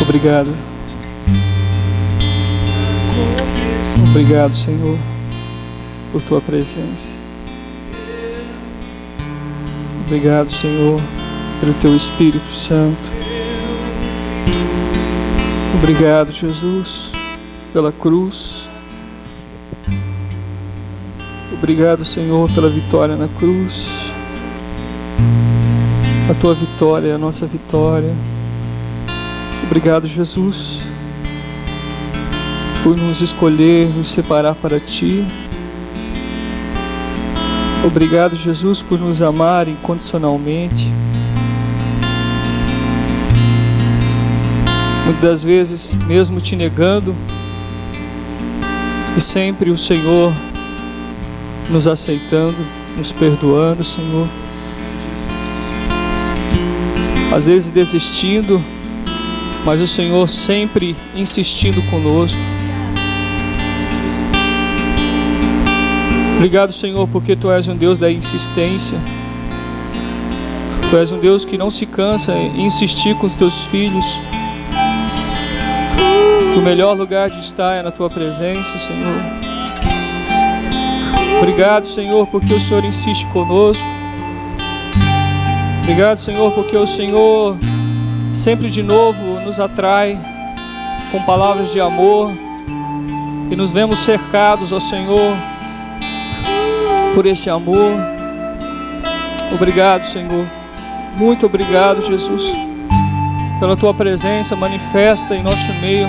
Obrigado. Obrigado, Senhor, por Tua presença. Obrigado, Senhor, pelo Teu Espírito Santo. Obrigado, Jesus, pela cruz. Obrigado, Senhor, pela vitória na cruz. A Tua vitória é a nossa vitória. Obrigado, Jesus, por nos escolher, nos separar para Ti. Obrigado, Jesus, por nos amar incondicionalmente. Muitas das vezes, mesmo Te negando, e sempre o Senhor nos aceitando, nos perdoando, Senhor. Às vezes desistindo, mas o Senhor sempre insistindo conosco. Obrigado, Senhor, porque Tu és um Deus da insistência. Tu és um Deus que não se cansa em insistir com os Teus filhos. O melhor lugar de estar é na Tua presença, Senhor. Obrigado, Senhor, porque o Senhor insiste conosco. Obrigado, Senhor, porque o Senhor sempre de novo nos atrai com palavras de amor e nos vemos cercados, ó Senhor, por este amor. Obrigado, Senhor. Muito obrigado, Jesus, pela Tua presença manifesta em nosso meio,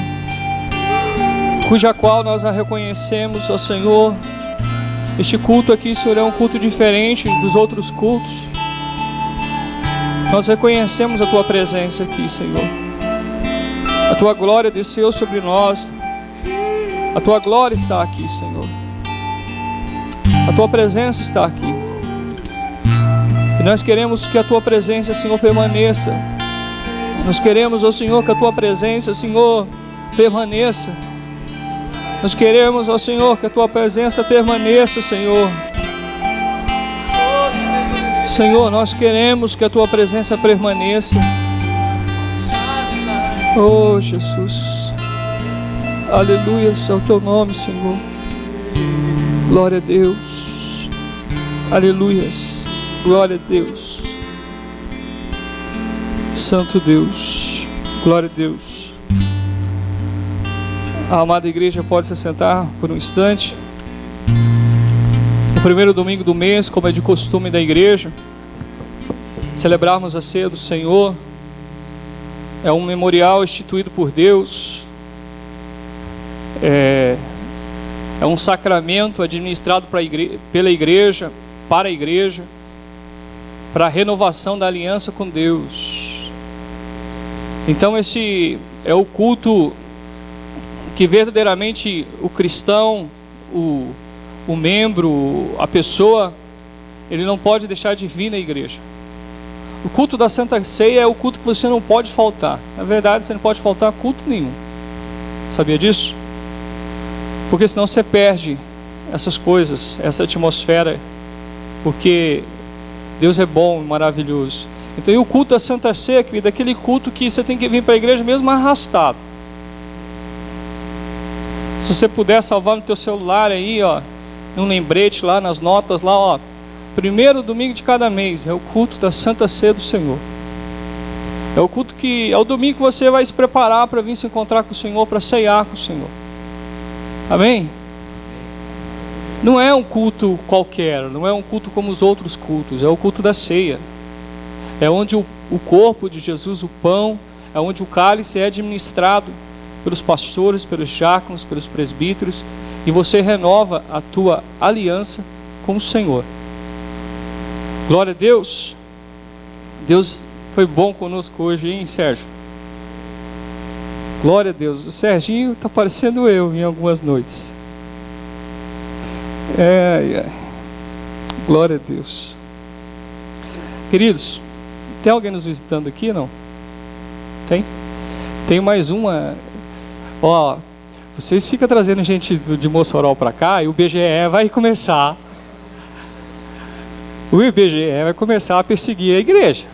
cuja qual nós a reconhecemos, ó Senhor. Este culto aqui, Senhor, é um culto diferente dos outros cultos. Nós reconhecemos a Tua presença aqui, Senhor. A Tua glória desceu sobre nós. A Tua glória está aqui, Senhor. A Tua presença está aqui. E nós queremos que a Tua presença, Senhor, permaneça. Nós queremos, ó Senhor, que a Tua presença, Senhor, permaneça. Nós queremos, ó Senhor, que a Tua presença permaneça, Senhor. Senhor, nós queremos que a Tua presença permaneça. Oh, Jesus. Aleluia ao Teu nome, Senhor. Glória a Deus. Aleluia. Glória a Deus. Santo Deus. Glória a Deus. A amada igreja pode se sentar por um instante. No primeiro domingo do mês, como é de costume da igreja, celebrarmos a ceia do Senhor. É um memorial instituído por Deus. É um sacramento administrado pela igreja, para a igreja, para a renovação da aliança com Deus. Então esse é o culto que verdadeiramente o cristão, o membro, a pessoa, ele não pode deixar de vir na igreja. O culto da Santa Ceia é o culto que você não pode faltar. Na verdade, você não pode faltar a culto nenhum. Sabia disso? Porque senão você perde essas coisas, essa atmosfera. Porque Deus é bom e maravilhoso. Então, e o culto da Santa Ceia, querido, é aquele culto que você tem que vir para a igreja mesmo arrastado. Se você puder salvar no teu celular aí, ó, num lembrete lá, nas notas lá, ó, primeiro domingo de cada mês é o culto da Santa Ceia do Senhor. É o culto que é o domingo que você vai se preparar para vir se encontrar com o Senhor, para ceiar com o Senhor. Amém? Não é um culto qualquer, não é um culto como os outros cultos, é o culto da ceia. É onde o corpo de Jesus, o pão, é onde o cálice é administrado pelos pastores, pelos diáconos, pelos presbíteros, e você renova a tua aliança com o Senhor. Glória a Deus. Deus foi bom conosco hoje, hein, Sérgio? Glória a Deus. O Serginho está parecendo eu em algumas noites. Glória a Deus. Queridos, tem alguém nos visitando aqui, não? Tem? Tem mais uma. Ó, vocês ficam trazendo gente de Mossoró para cá e o IBGE vai começar. O IBGE vai começar a perseguir a igreja.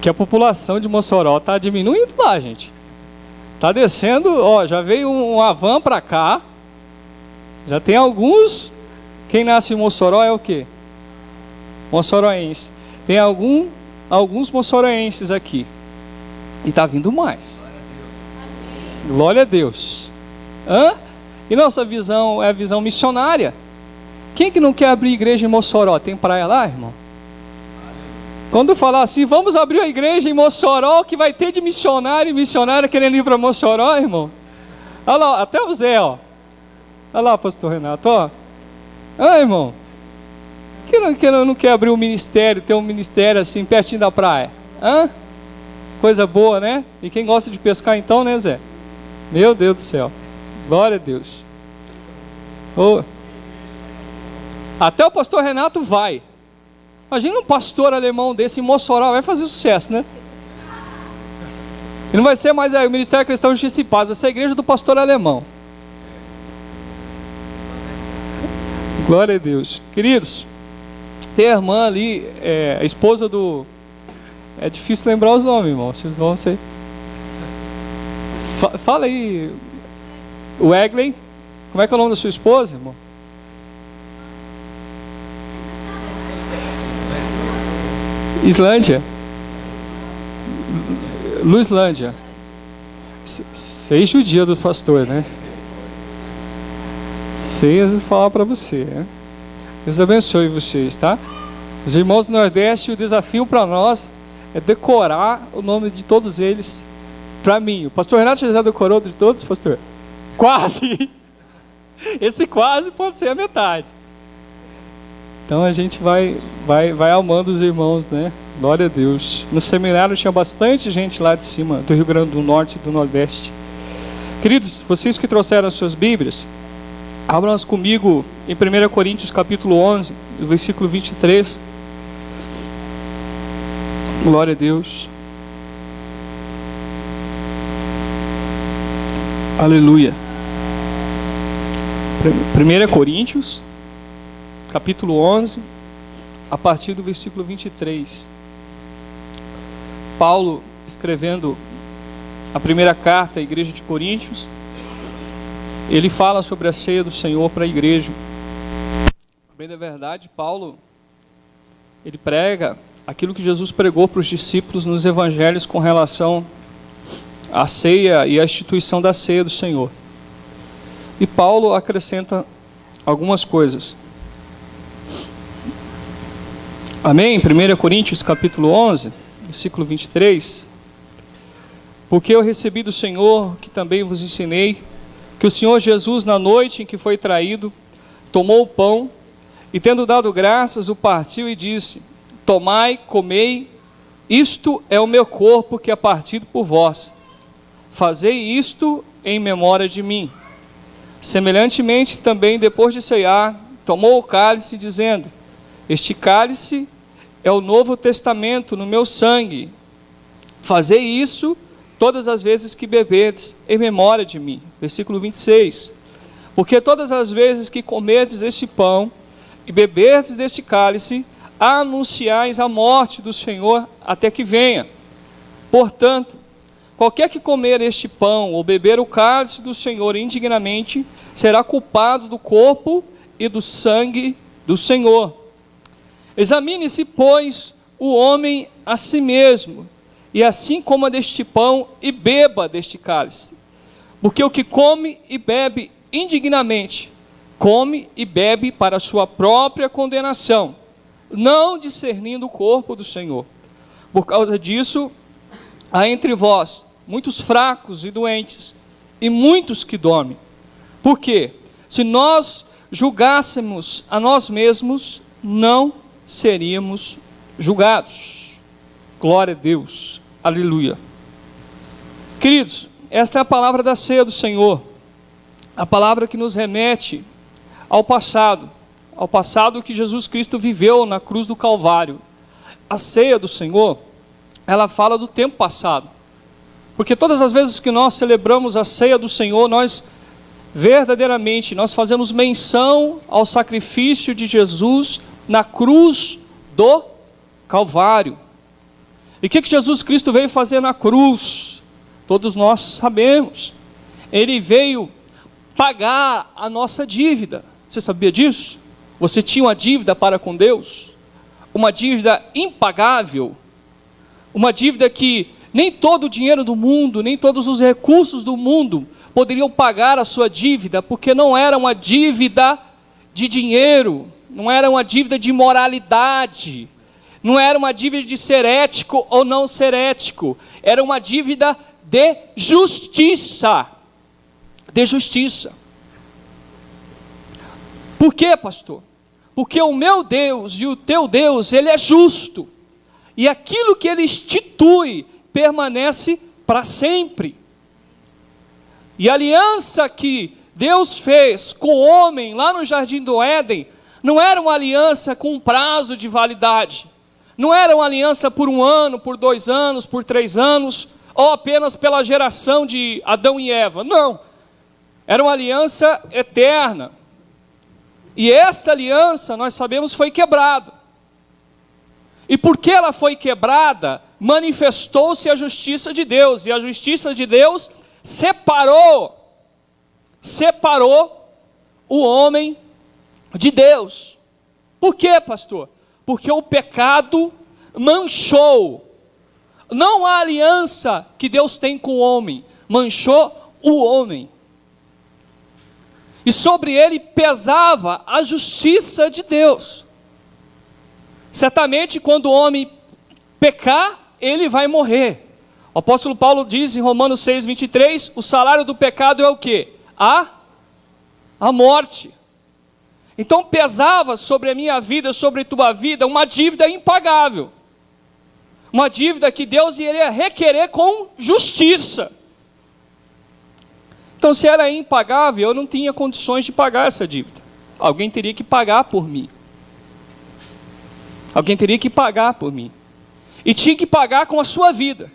que a população de Mossoró está diminuindo lá, gente. Está descendo, ó, já veio uma van para cá. Já tem alguns. Quem nasce em Mossoró é o quê? Mossoroense. Tem alguns mossoroenses aqui. E está vindo mais. Glória a Deus. Hã? E nossa visão é a visão missionária. Quem que não quer abrir igreja em Mossoró? Tem praia lá, irmão? Quando falar assim, vamos abrir a igreja em Mossoró, que vai ter de missionário e missionária querendo ir para Mossoró, irmão. Olha lá, até o Zé, ó. Olha lá, pastor Renato, ó. Ah, irmão. Quem não quer abrir um ministério, ter um ministério assim, pertinho da praia? Hã? Coisa boa, né? E quem gosta de pescar então, né, Zé? Meu Deus do céu. Glória a Deus. Oh. Até o pastor Renato vai. Imagina um pastor alemão desse em Mossoró, vai fazer sucesso, né? E não vai ser mais o Ministério Cristão de Justiça e Paz, vai ser a igreja do pastor alemão. Glória a Deus. Queridos, tem a irmã ali, a esposa do... É difícil lembrar os nomes, irmão. Vocês vão ser... Fala aí, Wegley. Como é que é o nome da sua esposa, irmão? Islândia. Luislândia. Sei judia do pastor, né? Sei falar para você, né? Deus abençoe vocês, tá? Os irmãos do Nordeste, o desafio para nós é decorar o nome de todos eles para mim. O pastor Renato já decorou de todos, pastor? Quase! Esse quase pode ser a metade. Então a gente vai amando os irmãos, né? Glória a Deus. No seminário tinha bastante gente lá de cima, do Rio Grande do Norte e do Nordeste. Queridos, vocês que trouxeram as suas Bíblias, abram-nas comigo em 1 Coríntios capítulo 11, versículo 23. Glória a Deus. Aleluia. 1 Coríntios capítulo 11, a partir do versículo 23. Paulo, escrevendo a primeira carta à igreja de Coríntios, ele fala sobre a ceia do Senhor para a igreja. Bem da verdade, Paulo, ele prega aquilo que Jesus pregou para os discípulos nos evangelhos com relação à ceia e à instituição da ceia do Senhor. E Paulo acrescenta algumas coisas. Amém? 1 Coríntios capítulo 11, versículo 23. Porque eu recebi do Senhor, que também vos ensinei, que o Senhor Jesus, na noite em que foi traído, tomou o pão e, tendo dado graças, o partiu e disse: tomai, comei, isto é o meu corpo que é partido por vós. Fazei isto em memória de mim. Semelhantemente, também, depois de ceiar, tomou o cálice, dizendo: este cálice é o novo testamento no meu sangue. Fazei isso todas as vezes que beberdes em memória de mim. Versículo 26. Porque todas as vezes que comerdes este pão e beberdes deste cálice, anunciais a morte do Senhor até que venha. Portanto, qualquer que comer este pão ou beber o cálice do Senhor indignamente, será culpado do corpo e do sangue do Senhor. Examine-se, pois, o homem a si mesmo, e assim coma deste pão e beba deste cálice. Porque o que come e bebe indignamente, come e bebe para a sua própria condenação, não discernindo o corpo do Senhor. Por causa disso, há entre vós muitos fracos e doentes, e muitos que dormem. Por quê? Se nós julgássemos a nós mesmos, não seríamos julgados. Glória a Deus. Aleluia. Queridos, esta é a palavra da ceia do Senhor, a palavra que nos remete ao passado que Jesus Cristo viveu na cruz do Calvário. A ceia do Senhor, ela fala do tempo passado, porque todas as vezes que nós celebramos a ceia do Senhor, nós fazemos menção ao sacrifício de Jesus na cruz do Calvário. E o que Jesus Cristo veio fazer na cruz? Todos nós sabemos. Ele veio pagar a nossa dívida. Você sabia disso? Você tinha uma dívida para com Deus? Uma dívida impagável? Uma dívida que nem todo o dinheiro do mundo, nem todos os recursos do mundo poderiam pagar a sua dívida, porque não era uma dívida de dinheiro, não era uma dívida de moralidade, não era uma dívida de ser ético ou não ser ético, era uma dívida de justiça. De justiça. Por quê, pastor? Porque o meu Deus e o teu Deus, Ele é justo. E aquilo que Ele institui permanece para sempre. E a aliança que Deus fez com o homem lá no Jardim do Éden, não era uma aliança com um prazo de validade. Não era uma aliança por 1 ano, por 2 anos, por 3 anos, ou apenas pela geração de Adão e Eva. Não. Era uma aliança eterna. E essa aliança, nós sabemos, foi quebrada. E porque ela foi quebrada, manifestou-se a justiça de Deus. E a justiça de Deus separou o homem de Deus. Por quê, pastor? Porque o pecado manchou. Não a aliança que Deus tem com o homem, manchou o homem. E sobre ele pesava a justiça de Deus. Certamente, quando o homem pecar, ele vai morrer. O apóstolo Paulo diz em Romanos 6:23, o salário do pecado é o quê? A morte. Então pesava sobre a minha vida, sobre a tua vida, uma dívida impagável. Uma dívida que Deus iria requerer com justiça. Então, se era impagável, eu não tinha condições de pagar essa dívida. Alguém teria que pagar por mim. Alguém teria que pagar por mim. E tinha que pagar com a sua vida.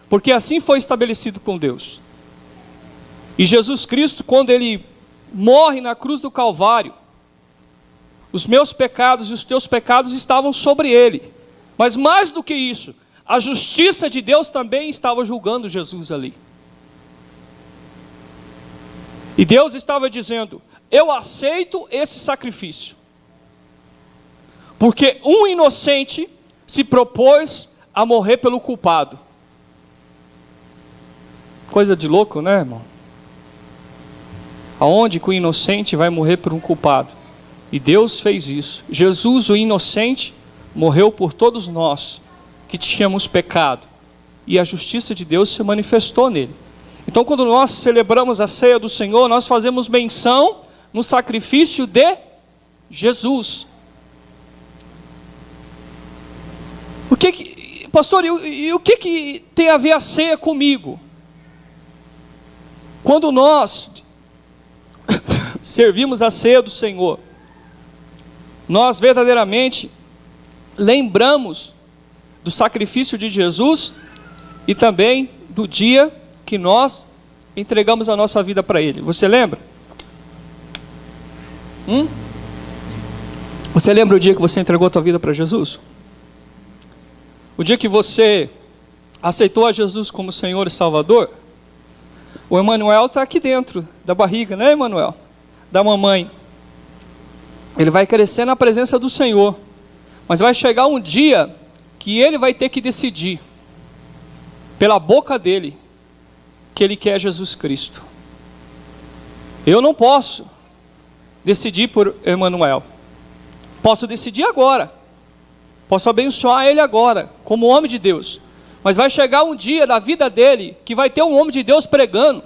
Porque assim foi estabelecido com Deus. E Jesus Cristo, quando Ele morre na cruz do Calvário, os meus pecados e os teus pecados estavam sobre Ele. Mas mais do que isso, a justiça de Deus também estava julgando Jesus ali. E Deus estava dizendo, eu aceito esse sacrifício. Porque um inocente se propôs a morrer pelo culpado. Coisa de louco, né, irmão? Aonde que o inocente vai morrer por um culpado? E Deus fez isso. Jesus, o inocente, morreu por todos nós que tínhamos pecado. E a justiça de Deus se manifestou nele. Então, quando nós celebramos a ceia do Senhor, nós fazemos menção no sacrifício de Jesus. Pastor, e o que tem a ver a ceia comigo? Quando nós servimos a ceia do Senhor, nós verdadeiramente lembramos do sacrifício de Jesus e também do dia que nós entregamos a nossa vida para Ele. Você lembra? Você lembra o dia que você entregou a tua vida para Jesus? O dia que você aceitou a Jesus como Senhor e Salvador? O Emanuel está aqui dentro da barriga, né, Emanuel? Da mamãe. Ele vai crescer na presença do Senhor. Mas vai chegar um dia que ele vai ter que decidir, pela boca dele, que ele quer Jesus Cristo. Eu não posso decidir por Emanuel. Posso decidir agora. Posso abençoar ele agora, como homem de Deus. Mas vai chegar um dia da vida dele, que vai ter um homem de Deus pregando.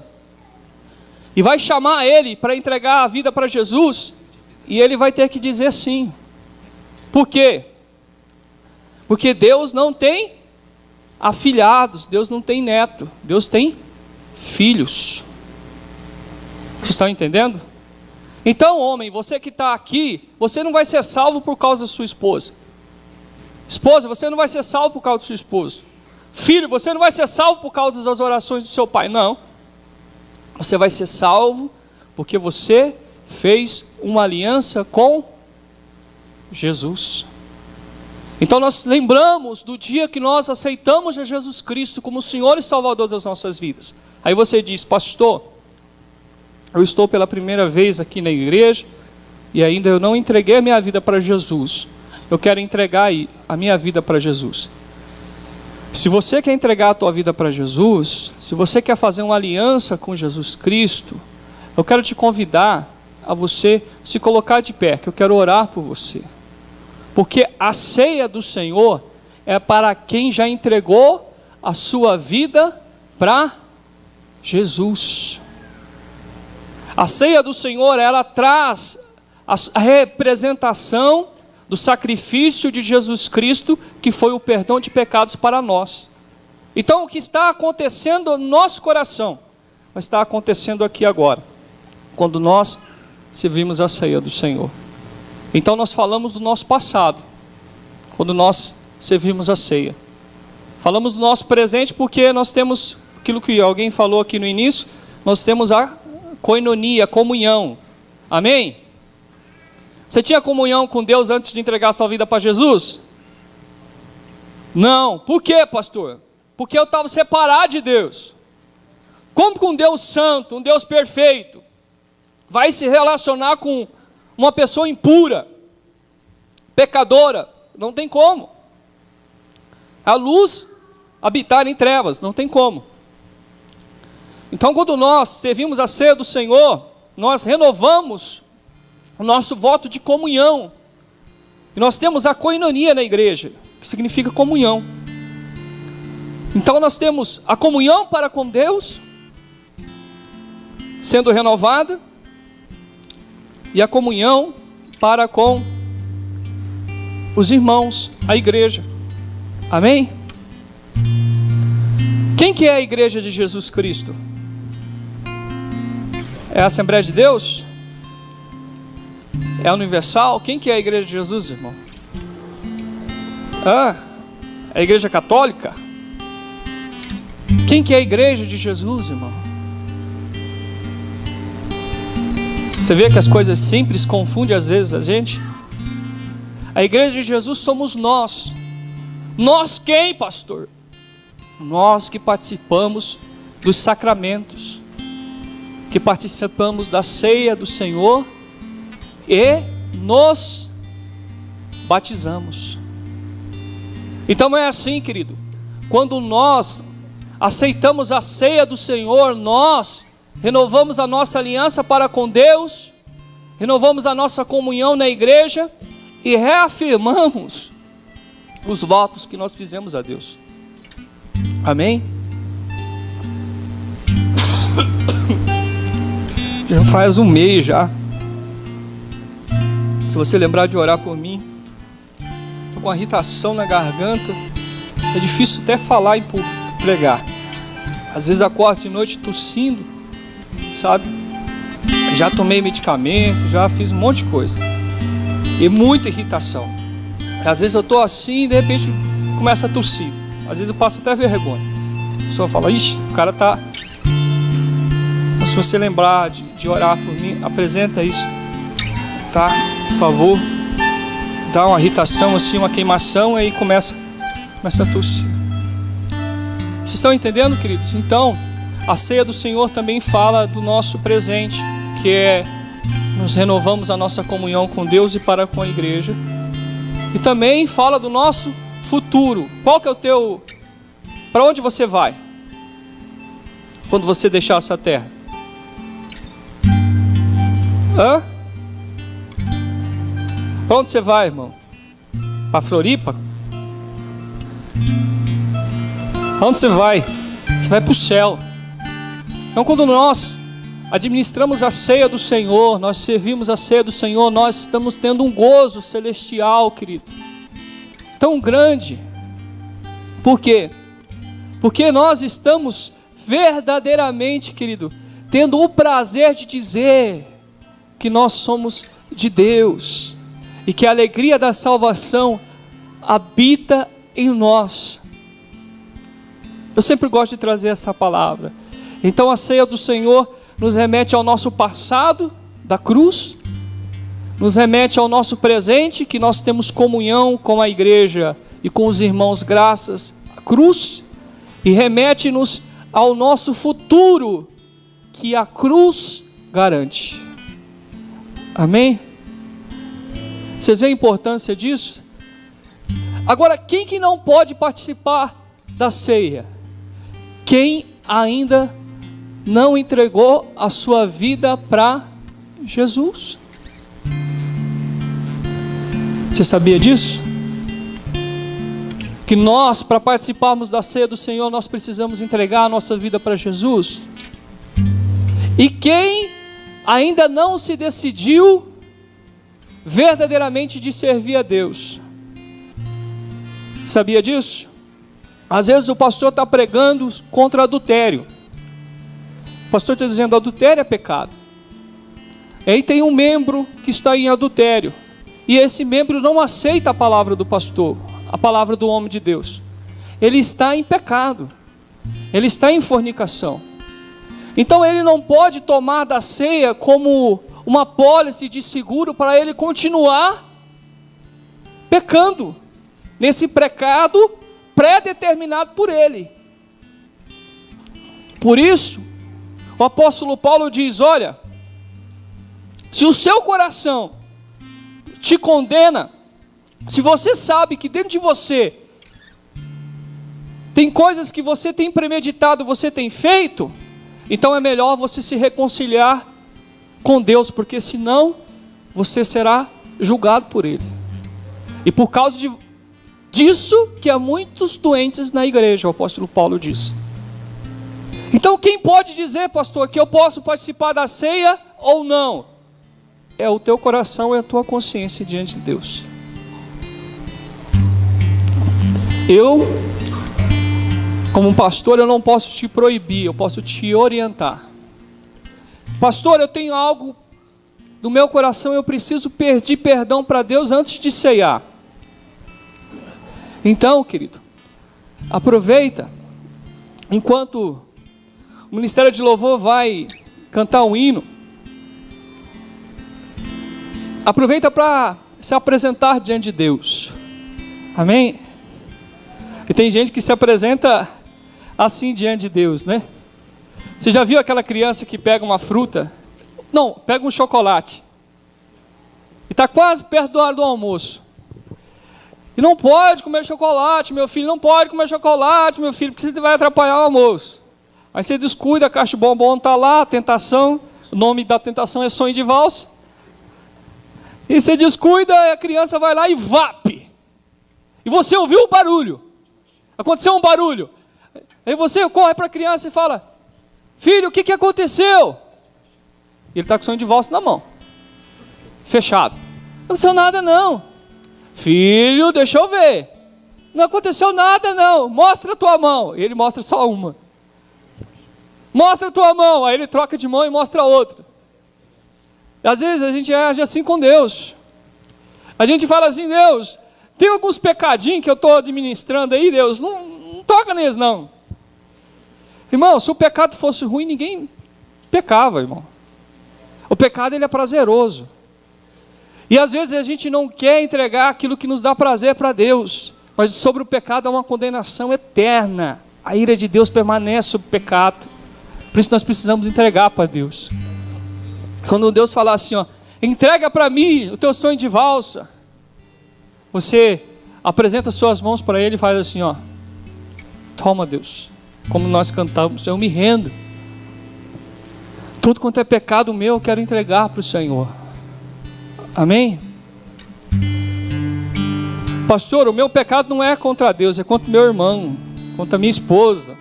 E vai chamar ele para entregar a vida para Jesus. E ele vai ter que dizer sim. Por quê? Porque Deus não tem afilhados, Deus não tem neto, Deus tem filhos. Vocês estão entendendo? Então, homem, você que está aqui, você não vai ser salvo por causa da sua esposa. Esposa, você não vai ser salvo por causa do seu esposo. Filho, você não vai ser salvo por causa das orações do seu pai. Não. Você vai ser salvo porque você fez uma aliança com Jesus. Então nós lembramos do dia que nós aceitamos a Jesus Cristo como Senhor e Salvador das nossas vidas. Aí você diz: pastor, eu estou pela primeira vez aqui na igreja e ainda eu não entreguei a minha vida para Jesus. Eu quero entregar a minha vida para Jesus. Se você quer entregar a tua vida para Jesus, se você quer fazer uma aliança com Jesus Cristo, eu quero te convidar a você se colocar de pé, que eu quero orar por você. Porque a ceia do Senhor é para quem já entregou a sua vida para Jesus. A ceia do Senhor, ela traz a representação do sacrifício de Jesus Cristo, que foi o perdão de pecados para nós. Então o que está acontecendo no nosso coração, vai estar acontecendo aqui agora, quando nós servimos a ceia do Senhor. Então nós falamos do nosso passado, quando nós servimos a ceia. Falamos do nosso presente porque nós temos, aquilo que alguém falou aqui no início, nós temos a koinonia, a comunhão. Amém? Você tinha comunhão com Deus antes de entregar a sua vida para Jesus? Não. Por quê, pastor? Porque eu estava separado de Deus. Como que um Deus santo, um Deus perfeito, vai se relacionar com uma pessoa impura, pecadora? Não tem como. A luz habitar em trevas, não tem como. Então, quando nós servimos a ceia do Senhor, nós renovamos o nosso voto de comunhão. E nós temos a koinonia na igreja, que significa comunhão. Então nós temos a comunhão para com Deus, sendo renovada, e a comunhão para com os irmãos, a igreja. Amém? Quem que é a igreja de Jesus Cristo? É a Assembleia de Deus? É a Universal? Quem que é a igreja de Jesus, irmão? É a igreja católica? Quem que é a igreja de Jesus, irmão? Você vê que as coisas simples confundem às vezes a gente? A igreja de Jesus somos nós. Nós quem, pastor? Nós que participamos dos sacramentos, que participamos da ceia do Senhor e nos batizamos. Então é assim, querido, quando nós aceitamos a ceia do Senhor, nós renovamos a nossa aliança para com Deus, renovamos a nossa comunhão na igreja e reafirmamos os votos que nós fizemos a Deus. Amém? Já faz um mês já. Se você lembrar de orar por mim, estou com uma irritação na garganta, é difícil até falar em público, pregar. Às vezes acordo de noite tossindo, sabe? Já tomei medicamento, já fiz um monte de coisa. E muita irritação. Às vezes eu estou assim e de repente começa a tossir. Às vezes eu passo até vergonha. A pessoa fala: ixi, o cara está... Então, se você lembrar de orar por mim, apresenta isso, tá? Por favor. Dá uma irritação assim, uma queimação, aí começa a tossir. Vocês estão entendendo, queridos? Então, a ceia do Senhor também fala do nosso presente, que é nos renovamos a nossa comunhão com Deus e para com a igreja. E também fala do nosso futuro. Qual que é o teu... Para onde você vai quando você deixar essa terra? Hã? Para onde você vai, irmão? Para Floripa? Para onde você vai? Você vai para o céu. Então, quando nós administramos a ceia do Senhor, nós servimos a ceia do Senhor, nós estamos tendo um gozo celestial, querido, tão grande. Por quê? Porque nós estamos verdadeiramente, querido, tendo o prazer de dizer que nós somos de Deus e que a alegria da salvação habita em nós. Eu sempre gosto de trazer essa palavra. Então a ceia do Senhor nos remete ao nosso passado da cruz, nos remete ao nosso presente, que nós temos comunhão com a igreja e com os irmãos graças à cruz, e remete-nos ao nosso futuro, que a cruz garante. Amém? Vocês veem a importância disso? Agora, quem que não pode participar da ceia? Quem ainda não entregou a sua vida para Jesus. Você sabia disso? Que nós, para participarmos da ceia do Senhor, nós precisamos entregar a nossa vida para Jesus. E quem ainda não se decidiu verdadeiramente de servir a Deus? Sabia disso? Às vezes o pastor está pregando contra adultério. O pastor está dizendo: adultério é pecado. Aí tem um membro que está em adultério, e esse membro não aceita a palavra do pastor, a palavra do homem de Deus. Ele está em pecado, ele está em fornicação. Então ele não pode tomar da ceia como uma apólice de seguro para ele continuar pecando nesse pecado pré-determinado por ele. Por isso, o apóstolo Paulo diz: olha, se o seu coração te condena, se você sabe que dentro de você tem coisas que você tem premeditado, você tem feito, então é melhor você se reconciliar com Deus, porque senão você será julgado por Ele. E por causa disso que há muitos doentes na igreja, o apóstolo Paulo diz. Então quem pode dizer, pastor, que eu posso participar da ceia ou não? É o teu coração e a tua consciência diante de Deus. Eu, como um pastor, eu não posso te proibir, eu posso te orientar. Pastor, eu tenho algo no meu coração, eu preciso pedir perdão para Deus antes de ceiar. Então, querido, aproveita, enquanto o Ministério de Louvor vai cantar um hino, aproveita para se apresentar diante de Deus. Amém? E tem gente que se apresenta assim diante de Deus, né? Você já viu aquela criança que pega uma fruta? Não, pega um chocolate. E está quase perto do hora do almoço. E não pode comer chocolate, meu filho, não pode comer chocolate, meu filho, porque você vai atrapalhar o almoço. Aí você descuida, a caixa de bombom está lá, a tentação, o nome da tentação é sonho de valsa. E você descuida, a criança vai lá e vape. E você ouviu o barulho. Aconteceu um barulho. Aí você corre para a criança e fala: filho, o que aconteceu? Ele está com o sonho de valsa na mão, fechado. Não aconteceu nada não. Filho, deixa eu ver. Não aconteceu nada não. Mostra a tua mão. Ele mostra só uma. Mostra a tua mão. Aí ele troca de mão e mostra a outra. Às vezes a gente age assim com Deus. A gente fala assim: Deus, tem alguns pecadinhos que eu estou administrando aí, Deus, não toca neles não. Irmão, se o pecado fosse ruim, ninguém pecava, irmão. O pecado, ele é prazeroso. E às vezes a gente não quer entregar aquilo que nos dá prazer para Deus. Mas sobre o pecado há uma condenação eterna. A ira de Deus permanece sobre o pecado. Por isso nós precisamos entregar para Deus. Quando Deus falar assim, ó, entrega para mim o teu sonho de valsa, você apresenta suas mãos para Ele e faz assim, ó: toma, Deus, como nós cantamos, eu me rendo. Tudo quanto é pecado meu, eu quero entregar para o Senhor. Amém? Pastor, o meu pecado não é contra Deus, é contra o meu irmão, contra a minha esposa.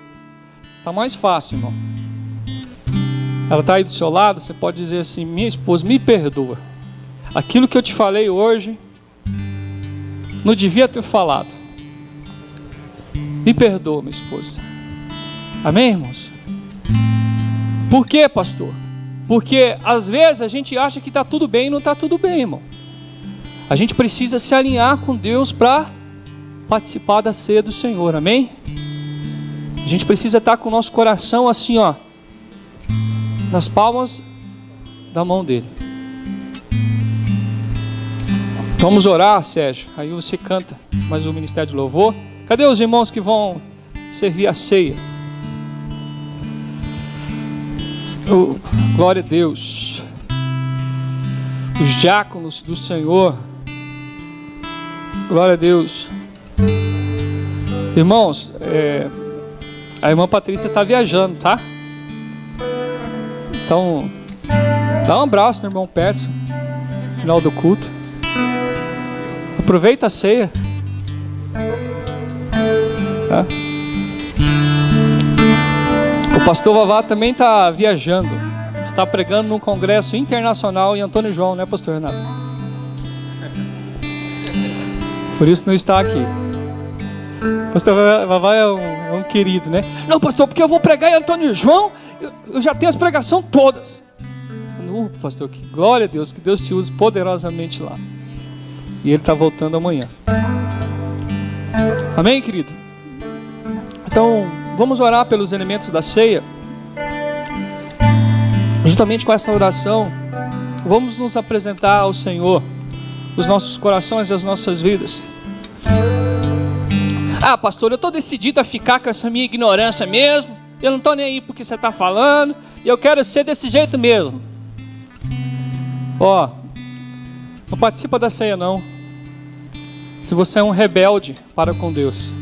Está mais fácil, irmão. Ela está aí do seu lado, você pode dizer assim: minha esposa, me perdoa. Aquilo que eu te falei hoje, não devia ter falado. Me perdoa, minha esposa. Amém, irmãos? Por quê, pastor? Porque às vezes a gente acha que está tudo bem e não está tudo bem, irmão. A gente precisa se alinhar com Deus para participar da ceia do Senhor, amém? A gente precisa estar com o nosso coração assim, ó, nas palmas da mão dele. Vamos orar, Sérgio. Aí você canta mais um ministério de louvor. Cadê os irmãos que vão servir a ceia? Oh, glória a Deus. Os diáconos do Senhor. Glória a Deus. Irmãos, a irmã Patrícia está viajando, tá? Então, dá um abraço no irmão Petson no final do culto. Aproveita a ceia, tá? O pastor Vavá também está viajando. Está pregando num congresso internacional em Antônio João, né, pastor Renato? Por isso não está aqui. O pastor Vavá é um querido, né? Não, pastor, porque eu vou pregar em Antônio João, eu já tenho as pregações todas. Pastor, que glória a Deus, que Deus te use poderosamente lá. E ele está voltando amanhã. Amém, querido? Então, vamos orar pelos elementos da ceia. Juntamente com essa oração, vamos nos apresentar ao Senhor, os nossos corações e as nossas vidas. Ah, pastor, eu estou decidido a ficar com essa minha ignorância mesmo. Eu não estou nem aí porque você está falando. E eu quero ser desse jeito mesmo. Ó, não participa da ceia não. Se você é um rebelde para com Deus,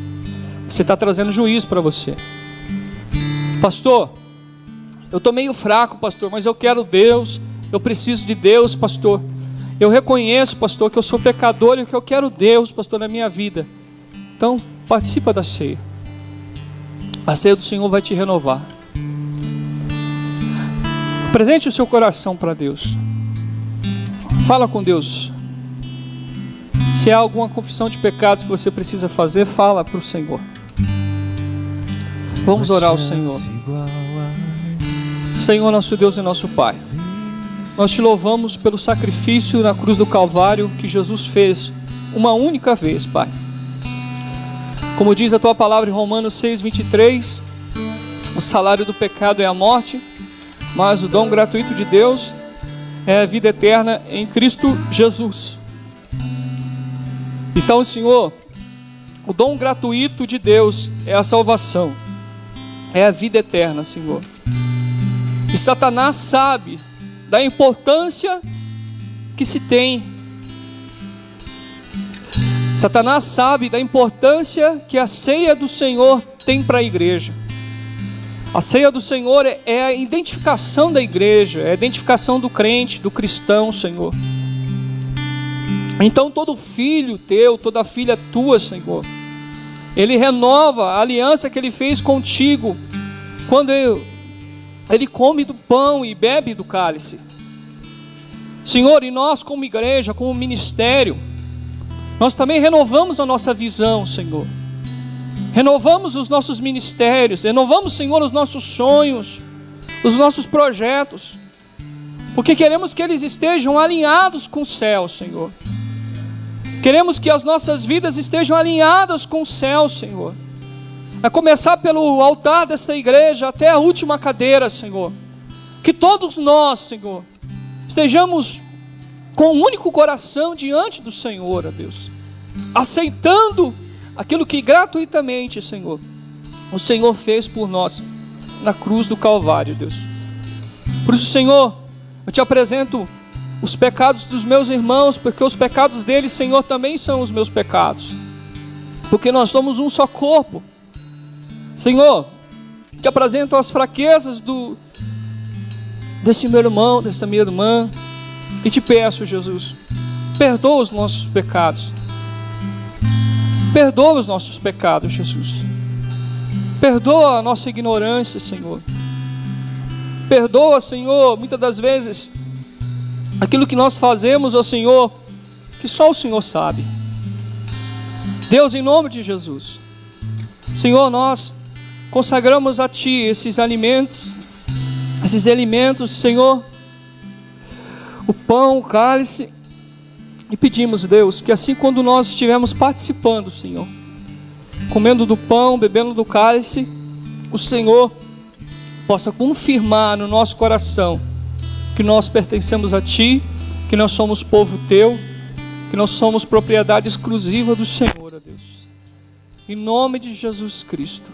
você está trazendo juízo para você. Pastor, eu estou meio fraco, pastor, mas eu quero Deus. Eu preciso de Deus, pastor. Eu reconheço, pastor, que eu sou pecador e que eu quero Deus, pastor, na minha vida. Então, participa da ceia. A ceia do Senhor vai te renovar. Apresente o seu coração para Deus. Fala com Deus. Se há alguma confissão de pecados que você precisa fazer, fala para o Senhor. Vamos orar ao Senhor. Senhor, nosso Deus e nosso Pai, nós te louvamos pelo sacrifício na cruz do Calvário que Jesus fez uma única vez, Pai. Como diz a tua palavra em Romanos 6:23, o salário do pecado é a morte, mas o dom gratuito de Deus é a vida eterna em Cristo Jesus. Então, Senhor, o dom gratuito de Deus é a salvação, é a vida eterna, Senhor. E Satanás sabe da importância que se tem. Satanás sabe da importância que a ceia do Senhor tem para a igreja. A ceia do Senhor é a identificação da igreja, é a identificação do crente, do cristão, Senhor. Então todo filho teu, toda filha tua, Senhor, ele renova a aliança que ele fez contigo quando ele come do pão e bebe do cálice. Senhor, e nós como igreja, como ministério, nós também renovamos a nossa visão, Senhor. Renovamos os nossos ministérios, renovamos, Senhor, os nossos sonhos, os nossos projetos, porque queremos que eles estejam alinhados com o céu, Senhor. Queremos que as nossas vidas estejam alinhadas com o céu, Senhor. A começar pelo altar desta igreja até a última cadeira, Senhor. Que todos nós, Senhor, estejamos com um único coração diante do Senhor, ó Deus, aceitando aquilo que gratuitamente, Senhor, o Senhor fez por nós na cruz do Calvário, Deus. Por isso, Senhor, eu te apresento os pecados dos meus irmãos, porque os pecados deles, Senhor, também são os meus pecados, porque nós somos um só corpo. Senhor, te apresento as fraquezas desse meu irmão, dessa minha irmã, e te peço, Jesus, perdoa os nossos pecados. Perdoa os nossos pecados, Jesus. Perdoa a nossa ignorância, Senhor. Perdoa, Senhor, muitas das vezes aquilo que nós fazemos, ó Senhor, que só o Senhor sabe. Deus, em nome de Jesus, Senhor, nós consagramos a Ti esses alimentos, Senhor, o pão, o cálice, e pedimos, Deus, que assim quando nós estivermos participando, Senhor, comendo do pão, bebendo do cálice, o Senhor possa confirmar no nosso coração que nós pertencemos a Ti, que nós somos povo Teu, que nós somos propriedade exclusiva do Senhor, ó Deus. Em nome de Jesus Cristo.